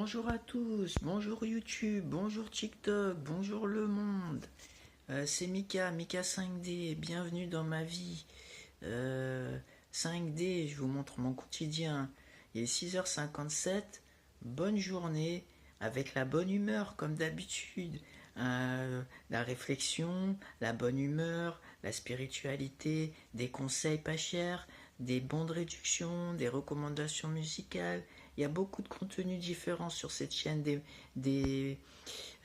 Bonjour à tous, bonjour YouTube, bonjour TikTok, bonjour le monde. C'est Mika 5D, bienvenue dans ma vie. Euh, 5D, je vous montre mon quotidien. Il est 6h57, bonne journée, avec la bonne humeur comme d'habitude. La réflexion, la bonne humeur, la spiritualité, des conseils pas chers, des bons de réduction, des recommandations musicales. Il y a beaucoup de contenus différents sur cette chaîne, des,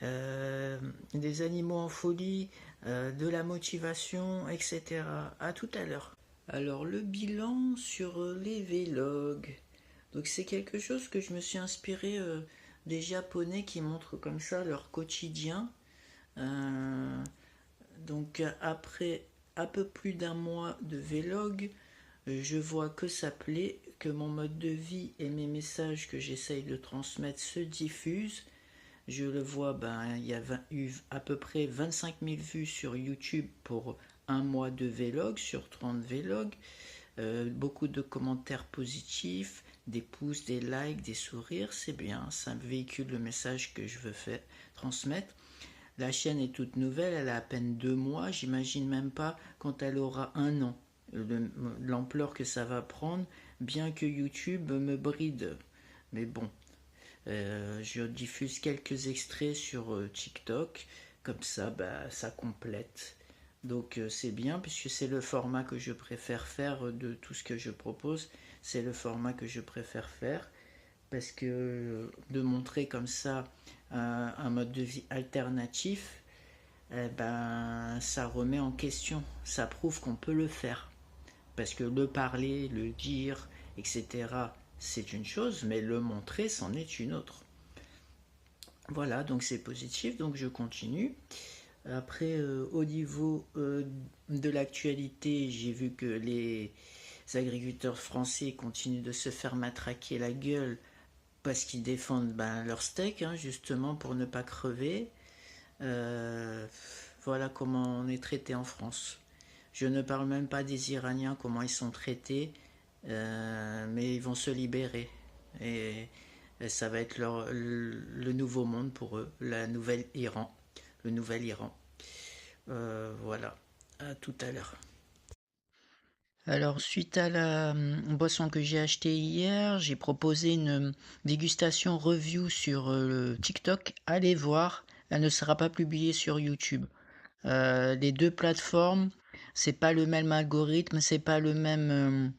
des animaux en folie, de la motivation, etc. À tout à l'heure. Alors le bilan sur les vlogs. Donc c'est quelque chose que je me suis inspiré des Japonais qui montrent comme ça leur quotidien. Euh, donc après un peu plus d'un mois de vlog, je vois que ça plaît, que mon mode de vie et mes messages que j'essaye de transmettre se diffusent. Je le vois, il y a eu à peu près 25 000 vues sur YouTube pour un mois de vlog, sur 30 vlogs. Beaucoup de commentaires positifs, des pouces, des likes, des sourires, c'est bien, ça véhicule le message que je veux transmettre. La chaîne est toute nouvelle, elle a à peine 2 mois, j'imagine même pas quand elle aura un an l'ampleur que ça va prendre, bien que YouTube me bride. Mais bon, je diffuse quelques extraits sur TikTok, comme ça, ça complète. Donc c'est bien, puisque c'est le format que je préfère faire de tout ce que je propose. C'est le format que je préfère faire, parce que de montrer comme ça un mode de vie alternatif, ça remet en question, ça prouve qu'on peut le faire. Parce que le parler, le dire, etc., c'est une chose, mais le montrer, c'en est une autre. Voilà, donc c'est positif, donc je continue. Après, au niveau de l'actualité, j'ai vu que les agriculteurs français continuent de se faire matraquer la gueule parce qu'ils défendent leur steak, hein, justement, pour ne pas crever. Euh, voilà comment on est traité en France. Je ne parle même pas des Iraniens, comment ils sont traités, mais ils vont se libérer. Et ça va être le nouveau monde pour eux, la nouvelle Iran, le nouvel Iran. Voilà, à tout à l'heure. Alors, suite à la boisson que j'ai achetée hier, j'ai proposé une dégustation review sur TikTok. Allez voir, elle ne sera pas publiée sur YouTube. Les deux plateformes, c'est pas le même algorithme, c'est pas le même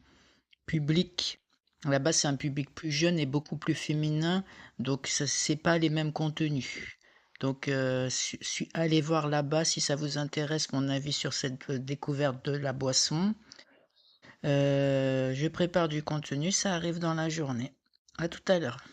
public. Là-bas, c'est un public plus jeune et beaucoup plus féminin, donc c'est pas les mêmes contenus. Donc, allez voir là-bas si ça vous intéresse mon avis sur cette découverte de la boisson. Je prépare du contenu, ça arrive dans la journée. À tout à l'heure.